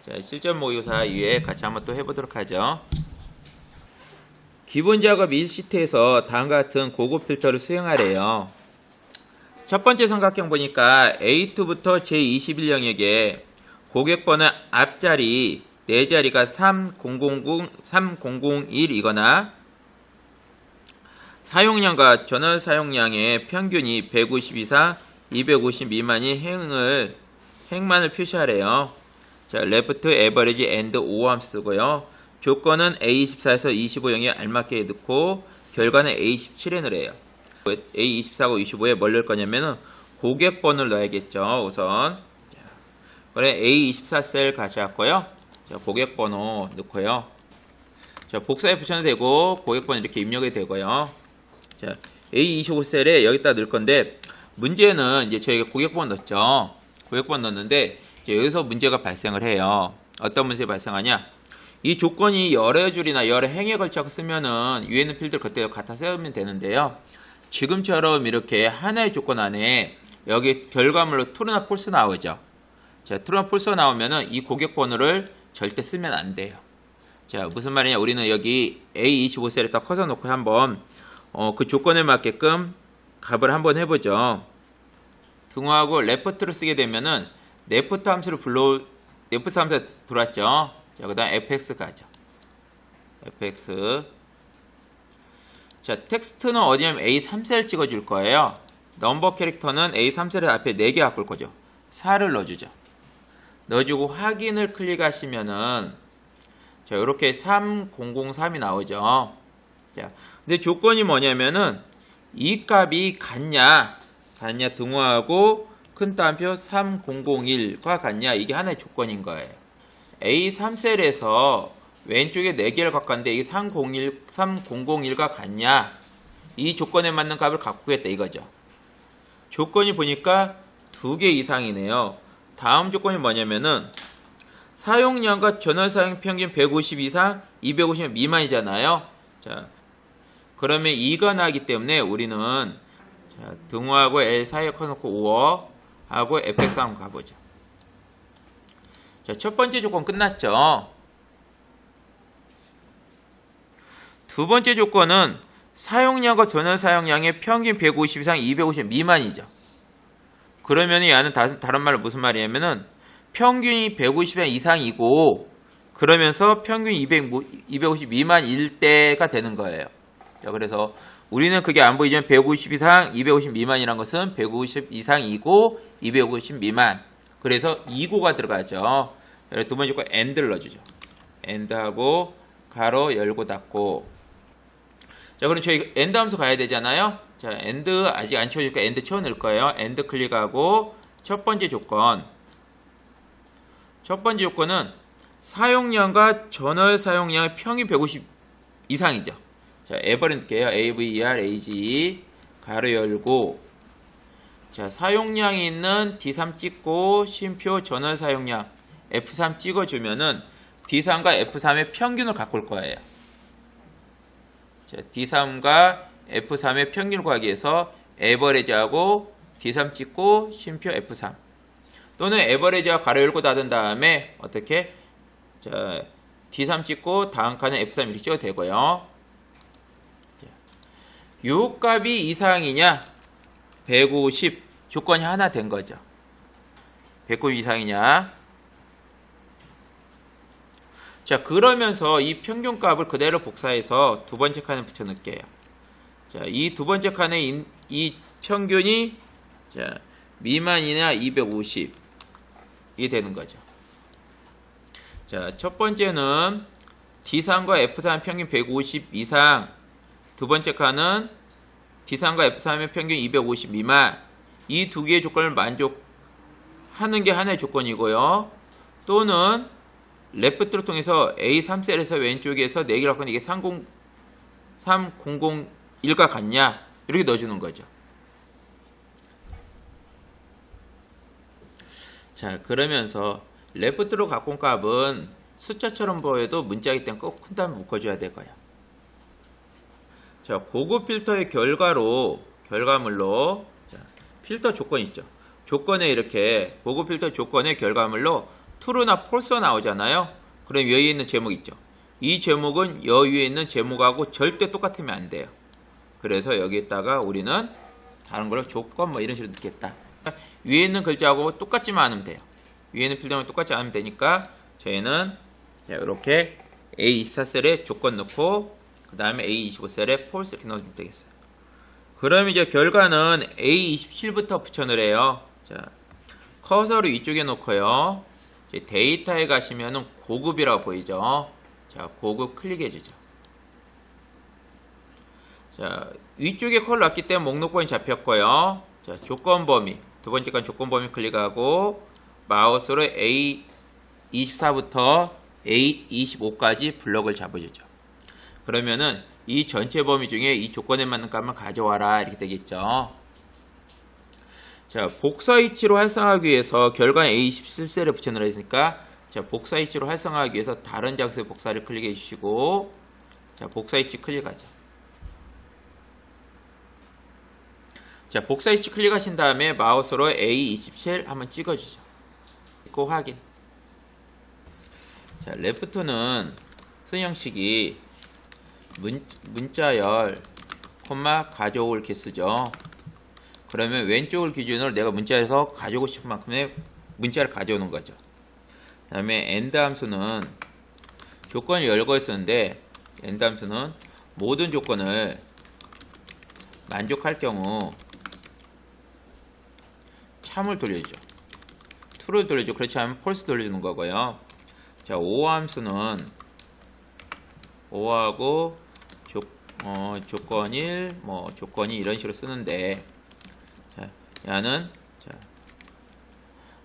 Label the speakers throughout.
Speaker 1: 자, 실전 모의고사 위에 같이 한번 또 해보도록 하죠. 기본 작업 1시트에서 다음과 같은 고급 필터를 수행하래요. 첫 번째 삼각형 보니까 A2부터 J21영역에 고객번호 앞자리 4자리가 3001이거나 사용량과 전원 사용량의 평균이 150 이상 250 미만인 행만을 표시하래요. 자, left average and 5함 쓰고요. 조건은 A24에서 25영에 알맞게 넣고 결과는 A27에 넣으래요. A24하고 25에 뭘 넣을 거냐면은 고객 번호를 넣어야겠죠. 우선 그래 A24 셀 가져왔고요. 자, 고객 번호 넣고요. 자, 복사해 붙여도 되고 고객 번호 이렇게 입력이 되고요. 자, A25 셀에 여기다 넣을 건데 문제는 이제 저희가 고객 번호 넣었죠. 고객 번호 넣었는데 이제 여기서 문제가 발생을 해요. 어떤 문제가 발생하냐? 이 조건이 여러 줄이나 여러 행에 걸쳐 쓰면은 위에 있는 필드를 그때 갖다 세우면 되는데요. 지금처럼 이렇게 하나의 조건 안에 여기 결과물로 true나 false 나오죠. 자, true나 false 나오면은 이 고객 번호를 절대 쓰면 안 돼요. 자, 무슨 말이냐? 우리는 여기 A25 셀에 딱 커서 놓고 한번 그 조건에 맞게끔 값을 한번 해보죠. 등호하고 left를 쓰게 되면은 left 함수를 left 함수가 들어왔죠. 자, 그 다음 fx 가죠. fx. 자, 텍스트는 어디냐면 A3셀 찍어줄 거예요. 넘버 캐릭터는 A3셀 앞에 4개 바꿀 거죠. 4를 넣어주죠. 넣어주고 확인을 클릭하시면은 자, 이렇게 3003이 나오죠. 자, 근데 조건이 뭐냐면은 이 값이 같냐 등호하고 큰 따옴표 3001과 같냐 이게 하나의 조건인 거예요. A3셀에서 왼쪽에 4개를 갖고 왔는데 이게 3001과 같냐 이 조건에 맞는 값을 갖고 오겠다 이거죠. 조건이 보니까 2개 이상이네요. 다음 조건이 뭐냐면은 사용량과 전원 사용 평균 150 이상 250 미만이잖아요. 자, 그러면 이거 나기 때문에 우리는 자, 등호하고 L 사이에 커놓고 5어 하고 fx 한번 가보죠. 자, 첫 번째 조건 끝났죠. 두 번째 조건은 사용량과 전원 사용량의 평균 150 이상 250 미만이죠. 그러면 얘는 다른 말로 무슨 말이냐면은 평균이 150 이상이고 그러면서 평균 250 미만일 때가 되는 거예요. 자, 그래서 우리는 그게 안 보이지만 150 이상 250 미만이란 것은 150 이상이고 250 미만. 그래서 2고가 들어가죠. 두 번째 거 AND를 넣어주죠. AND하고 가로 열고 닫고. 자, 그럼 저희 AND 함수 가야 되잖아요. 자, AND 아직 안 채워줄까? AND 채워넣을 거예요. AND 클릭하고 첫 번째 조건. 첫 번째 조건은 사용량과 전월 사용량의 평균 150 이상이죠. 자, 에버리 넣을게요. AVER, AGE 가로 열고. 자, 사용량이 있는 D3 찍고 쉼표 전원 사용량 F3 찍어주면은 D3과 F3의 평균을 갖고 올 거예요. 자, D3과 F3의 평균을 구하기 위해서 에버리지하고 D3 찍고 쉼표 F3 또는 에버리지와 가로 열고 닫은 다음에 어떻게? 자, D3 찍고 다음 칸에 F3 이렇게 찍어도 되고요. 요 값이 이상이냐? 150 조건이 하나 된 거죠. 150 이상이냐? 자, 그러면서 이 평균값을 그대로 복사해서 두 번째 칸에 붙여 넣을게요. 자, 이 두 번째 칸에 이 평균이 자, 미만이냐 250이 되는 거죠. 자, 첫 번째는 D3과 F3 평균 150 이상, 두 번째 칸은 D3과 F3의 평균 250 미만. 이 두 개의 조건을 만족하는 게 하나의 조건이고요. 또는 레프트를 통해서 A3셀에서 왼쪽에서 4개를 갖고 이게 3001과 같냐 이렇게 넣어주는 거죠. 자, 그러면서 레프트로 갖고 온 값은 숫자처럼 보여도 문자이기 때문에 꼭 큰 단어 묶어줘야 될 거야. 자, 고급 필터의 결과물로 자, 필터 조건 있죠. 조건에 이렇게 고급 필터 조건의 결과물로 true나 false 나오잖아요. 그럼 여기에 있는 제목 있죠. 이 제목은 여 위에 있는 제목하고 절대 똑같으면 안 돼요. 그래서 여기에다가 우리는 다른 걸로 조건 뭐 이런 식으로 넣겠다. 위에 있는 글자하고 똑같지만 않으면 돼요. 위에 있는 필드만 똑같지 않으면 되니까 저희는 이렇게 A24셀에 조건 넣고 그 다음에 A25셀에 false 이렇게 넣어주면 되겠어요. 그럼 이제 결과는 A27부터 붙여넣으래요. 자, 커서를 위쪽에 놓고요. 이제 데이터에 가시면은 고급이라고 보이죠. 자, 고급 클릭해주죠. 자, 위쪽에 컬 놨기 때문에 목록번이 잡혔고요. 자, 조건 범위. 두 번째 건 조건 범위 클릭하고 마우스로 A24부터 A25까지 블럭을 잡으시죠. 그러면은 이 전체 범위 중에 이 조건에 맞는 값만 가져와라 이렇게 되겠죠. 자, 복사 위치로 활성화하기 위해서 결과는 A27셀에 붙여넣으라 했으니까 자, 복사 위치로 활성화하기 위해서 다른 장소의 복사를 클릭해 주시고 자, 복사 위치 클릭하죠. 자, 복사 위치 클릭하신 다음에 마우스로 A27 한번 찍어주죠. 그 확인. 자, 레프트는 쓴 형식이 문자열, 콤마 가져올 개수죠. 그러면 왼쪽을 기준으로 내가 문자에서 가져오고 싶은 만큼의 문자를 가져오는 거죠. 그 다음에 AND 함수는 조건을 열고 있었는데 AND 함수는 모든 조건을 만족할 경우 참을 돌려주죠. true를 돌려주죠. 그렇지 않으면 false 돌려주는 거고요. 자, OR 함수는 OR하고 조건 1, 조건 2 이런 식으로 쓰는데 자, 얘는 자,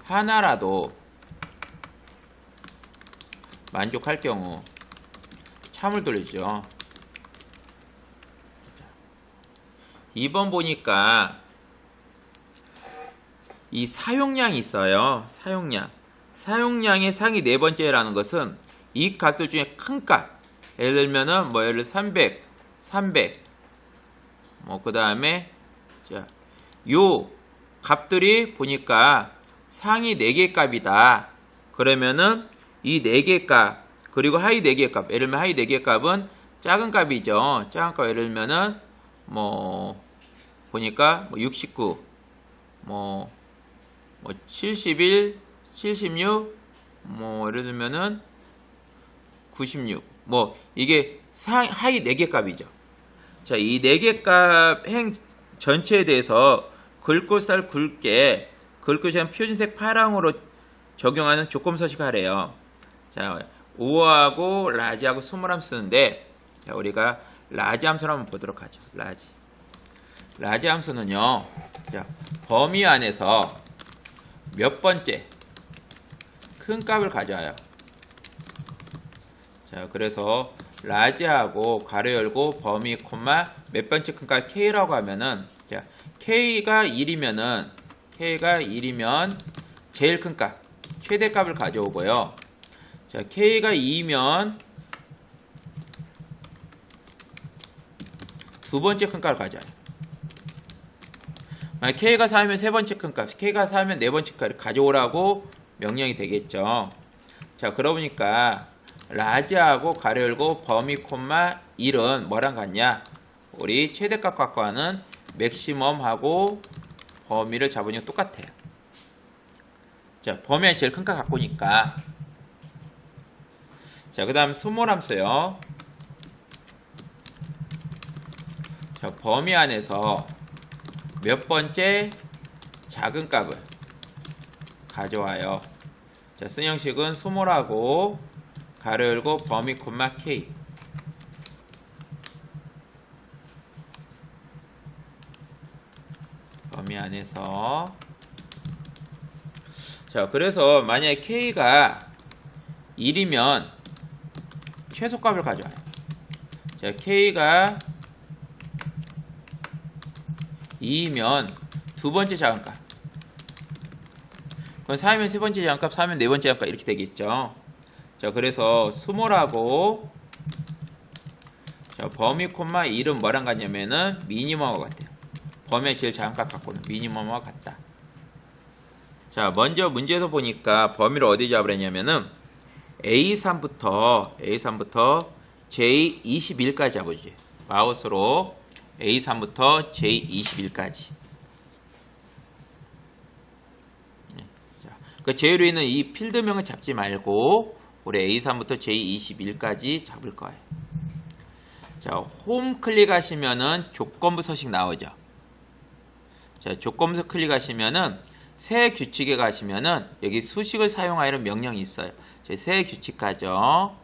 Speaker 1: 하나라도 만족할 경우 참을 돌려주죠. 2번 보니까 이 사용량이 있어요. 사용량의 상위 네 번째라는 것은 이 값들 중에 큰 값. 예를 들면은 예를 300, 그 다음에 자, 요 값들이 보니까 상위 4개 값이다. 그러면은 이 4개 값 그리고 하위 4개 값. 예를 들면 하위 4개 값은 작은 값이죠. 작은 값 예를 들면은 보니까 69, 71, 76, 예를 들면은 96. 이게 하위 4개 값이죠. 자, 이 4개 값 행 전체에 대해서 긁고 살 굵게 긁고 살 표준색 파랑으로 적용하는 조건 서식하래요. 자, 오어하고 라지하고 스몰함 쓰는데 자, 우리가 라지 함수를 한번 보도록 하죠. 라지 함수는요. 자, 범위 안에서 몇 번째 큰 값을 가져와요. 자, 그래서 라지하고 가로 열고 범위 콤마 몇 번째 큰 값 K라고 하면은 자, K가 1이면 제일 큰 값, 최대 값을 가져오고요. 자, K가 2면 두 번째 큰 값을 가져와요. 만약 K가 4면 세 번째 큰 값, K가 4면 네 번째 값을 가져오라고 명령이 되겠죠. 자, 그러고 보니까 라지하고 가로 열고 범위 콤마 1은 뭐랑 같냐? 우리 최대값 갖고 하는 맥시멈하고 범위를 잡으니까 똑같아요. 자, 범위가 제일 큰 값 갖고 오니까. 자, 그 다음 스몰 함수요. 자, 범위 안에서 몇 번째 작은 값을 가져와요. 자, 쓴 형식은 스몰하고 가로 열고 범위 콤마 K. 범위 안에서 자, 그래서 만약에 K가 1이면 최소값을 가져와요. 자, K가 2이면 두 번째 작은 값. 그럼 4이면 세 번째 작은 값, 4이면 네 번째 작은 값 이렇게 되겠죠. 자, 그래서 스몰하고 자, 범위 콤마 1은 뭐랑 같냐면은 미니멈하고 같아요. 범위의 제일 작은 값 갖고는 미니멈하고 같다. 자, 먼저 문제에서 보니까 범위를 어디 잡으랬냐면은 A3부터 J21까지 잡아주지. 마우스로 A3부터 J21까지. 자, 그 제일 위에 있는 이 필드명을 잡지 말고 우리 A3부터 J21까지 잡을 거예요. 자, 홈 클릭하시면은 조건부 서식 나오죠. 자, 조건부 클릭하시면은 새 규칙에 가시면은 여기 수식을 사용하여는 명령이 있어요. 새 규칙 가죠.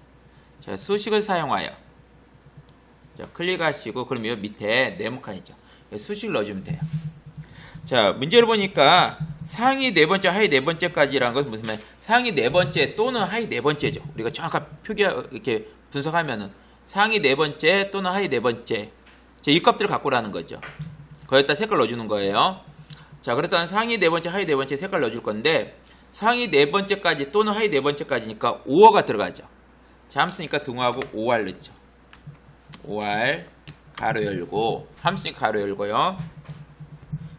Speaker 1: 자, 수식을 사용하여. 자, 클릭하시고 그럼 이 밑에 네모칸 있죠. 수식을 넣어주면 돼요. 자, 문제를 보니까 상위 네 번째, 하위 네 번째까지라는 것은 무슨 말? 상위 네 번째 또는 하위 네 번째죠. 우리가 정확하게 이렇게 분석하면은 상위 네 번째 또는 하위 네 번째. 자, 이 값들을 갖고 라는 거죠. 거기다 색깔 넣어주는 거예요. 자, 그래서 상위 네 번째, 하위 네 번째 색깔 넣어줄 건데 상위 네 번째까지 또는 하위 네 번째까지니까 5어가 들어가죠. 자, 함수니까 등호하고 5R 넣죠. 5R 가로 열고 함수니까 가로 열고요.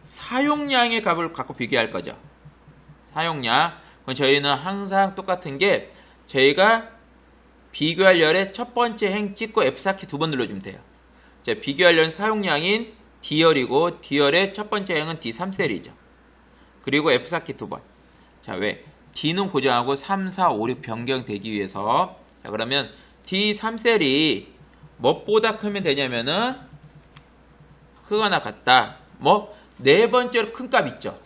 Speaker 1: 사용량의 값을 갖고 비교할 거죠. 사용량. 그럼 저희는 항상 똑같은 게 저희가 비교할 열의 첫 번째 행 찍고 F4키 두 번 눌러주면 돼요. 자, 비교할 열은 사용량인 D열이고 D열의 첫 번째 행은 D3셀이죠. 그리고 F4키 두 번. 자, 왜? D는 고정하고 3, 4, 5, 6 변경되기 위해서. 자, 그러면 D3셀이 무엇보다 크면 되냐면은 크거나 같다. 뭐? 네 번째로 큰 값 있죠.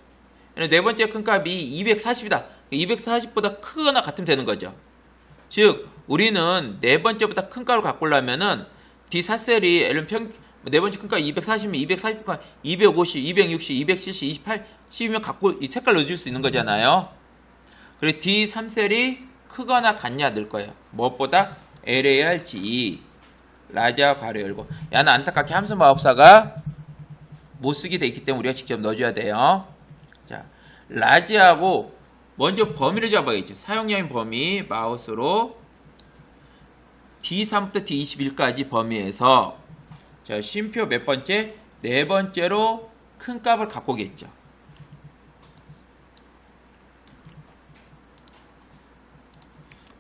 Speaker 1: 네 번째 큰 값이 240이다. 240보다 크거나 같으면 되는 거죠. 즉, 우리는 네 번째보다 큰 값을 갖고 오려면은 D4셀이 네 번째 큰 값 240이면 240, 250, 260, 270, 28, 10이면 갖고 이 색깔 넣어줄 수 있는 거잖아요. 그리고 D3셀이 크거나 같냐 넣을 거예요. 무엇보다 LARG 라지아 가로 열고. 야는 안타깝게 함수 마법사가 못 쓰게 돼 있기 때문에 우리가 직접 넣어줘야 돼요. 자, 라지하고 먼저 범위를 잡아야겠죠. 사용량인 범위 마우스로 D3부터 D21까지 범위에서 자, 쉼표 몇 번째? 네 번째로 큰 값을 갖고 오겠죠.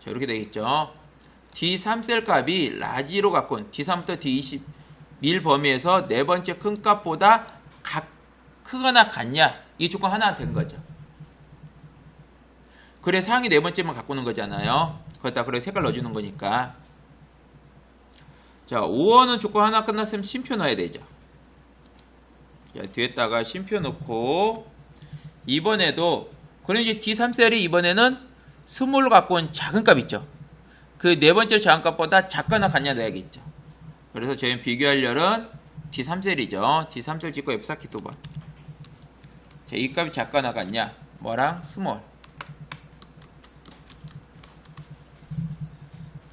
Speaker 1: 자, 이렇게 되겠죠. D3셀 값이 라지로 갖고 온 D3부터 D21 범위에서 네 번째 큰 값보다 크거나 같냐? 이 조건 하나 된 거죠. 그래 상위 네 번째만 갖고 오는 거잖아요. 거기다 그래 색깔 넣어주는 거니까. 자, 5원은 조건 하나 끝났으면 쉼표 넣어야 되죠. 자, 뒤에다가 쉼표 넣고 이번에도 그럼 이제 D3셀이 이번에는 스몰로 갖고 온 작은 값 있죠. 그 네 번째 작은 값보다 작거나 같냐 넣어야겠죠. 그래서 저희는 비교할 열은 D3셀이죠. D3셀 찍고 F4키 두 번. 자, 이 값이 작거나 같냐? 뭐랑? 스몰.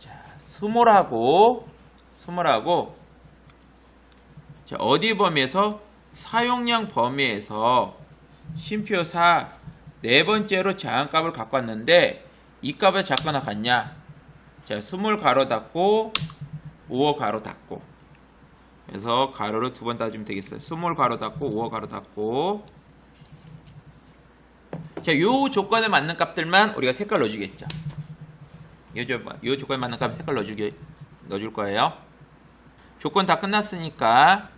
Speaker 1: 자, 스몰하고 자, 어디 범위에서? 사용량 범위에서 쉼표 4 네 번째로 작은 값을 갖고 왔는데 이 값이 작거나 같냐? 자, 스몰 가로 닫고 5어 가로 닫고. 그래서 가로를 두 번 따주면 되겠어요. 스몰 가로 닫고 5어 가로 닫고. 자, 요 조건에 맞는 값들만 우리가 색깔 넣어주겠죠. 요 조건에 맞는 값 색깔 넣어줄 거예요. 조건 다 끝났으니까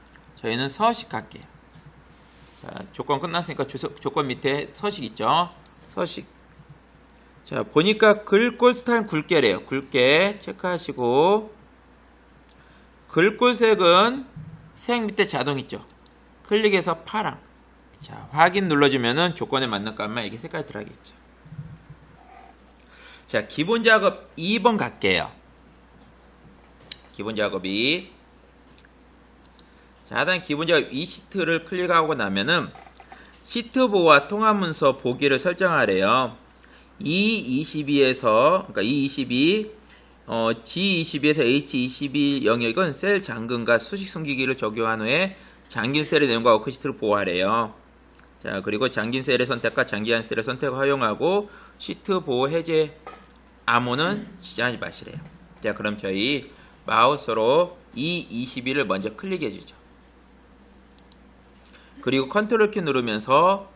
Speaker 1: 저희는 서식 갈게요. 자, 조건 끝났으니까 조건 밑에 서식 있죠. 서식. 자, 보니까 글꼴 스타일 굵게래요. 굵게 체크하시고 글꼴 색은 색 밑에 자동 있죠. 클릭해서 파랑. 자, 확인 눌러주면은 조건에 맞는 값만 이렇게 색깔 들어가겠죠. 자, 기본 작업 2번 갈게요. 기본 작업이. 자, 하단 기본 작업 이 시트를 클릭하고 나면은 시트 보호와 통합 문서 보기를 설정하래요. E22에서, 그러니까 E22, G22에서 H22 영역은 셀 잠금과 수식 숨기기를 적용한 후에 잠긴 셀의 내용과 워크시트를 보호하래요. 자, 그리고 잠긴 셀의 선택과 잠기한 셀의 선택을 허용하고 시트 보호 해제 암호는 지정하지 마시래요. 자, 그럼 저희 마우스로 E22를 먼저 클릭해 주죠. 그리고 컨트롤 키 누르면서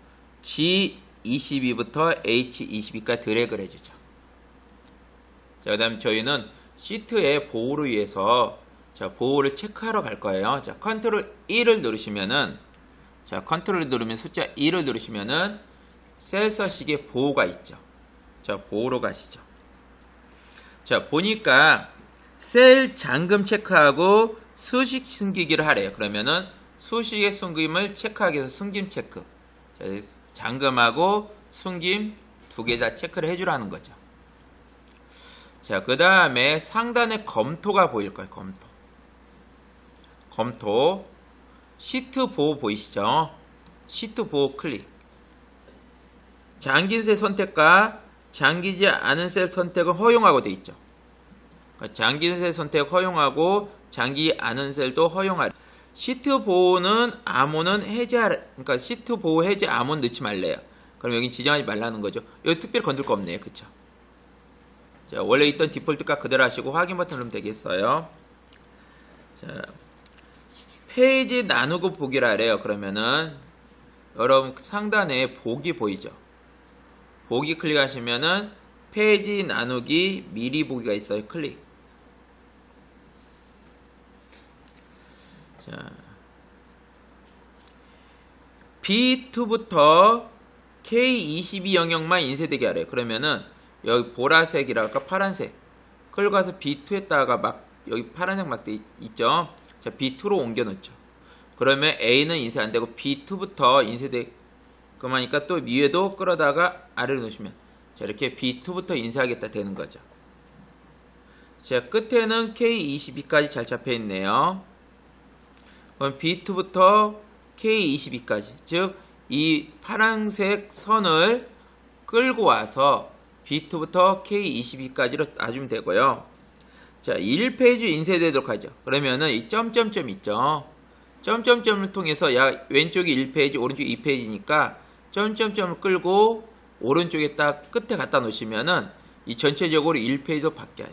Speaker 1: H22부터 H22까지 드래그를 해주죠. 자, 그 다음 저희는 시트의 보호를 위해서 자, 보호를 체크하러 갈 거예요. 자, 컨트롤 1을 누르시면은 자, 컨트롤을 누르면 숫자 2를 누르시면은 셀 서식에 보호가 있죠. 자, 보호로 가시죠. 자, 보니까 셀 잠금 체크하고 수식 숨기기를 하래요. 그러면은 수식의 숨김을 체크하기 위해서 숨김 체크. 자, 잠금하고 숨김 두 개 다 체크를 해주라는 거죠. 자, 그 다음에 상단에 검토가 보일 거예요. 검토. 시트 보호 보이시죠? 시트 보호 클릭. 잠긴 셀 선택과 잠기지 않은 셀 선택은 허용하고 되어 있죠. 잠긴 셀 선택 허용하고 잠기지 않은 셀도 허용하래. 시트 보호는 암호는 해제하라. 그러니까 시트 보호 해제 암호는 넣지 말래요. 그럼 여기 지정하지 말라는 거죠. 여기 특별히 건들 거 없네요. 그쵸? 자, 원래 있던 디폴트 값 그대로 하시고 확인 버튼 누르면 되겠어요. 자, 페이지 나누고 보기라 하래요. 그러면은 여러분 상단에 보기 보이죠? 보기 클릭하시면은 페이지 나누기 미리 보기가 있어요. 클릭. 자, B2부터 K22 영역만 인쇄되게 하래요. 그러면은 여기 보라색이랄까 파란색 끌고 가서 B2에다가 막 여기 파란색 막 있죠. 자, B2로 옮겨 놓죠. 그러면 A는 인쇄 안 되고 B2부터 인쇄돼 그러니까 또 위에도 끌어다가 아래로 놓으시면 자, 이렇게 B2부터 인쇄하겠다 되는 거죠. 자, 끝에는 K22까지 잘 잡혀 있네요. 그럼 B2부터 K22까지 즉 이 파란색 선을 끌고 와서 B2부터 K22까지로 놔주면 되고요. 자, 1페이지 인쇄되도록 하죠. 그러면은 이 점점점 있죠. 점점점을 통해서 왼쪽이 1페이지, 오른쪽이 2페이지니까 점점점을 끌고 오른쪽에 딱 끝에 갖다 놓으시면은 이 전체적으로 1페이지로 바뀌어요.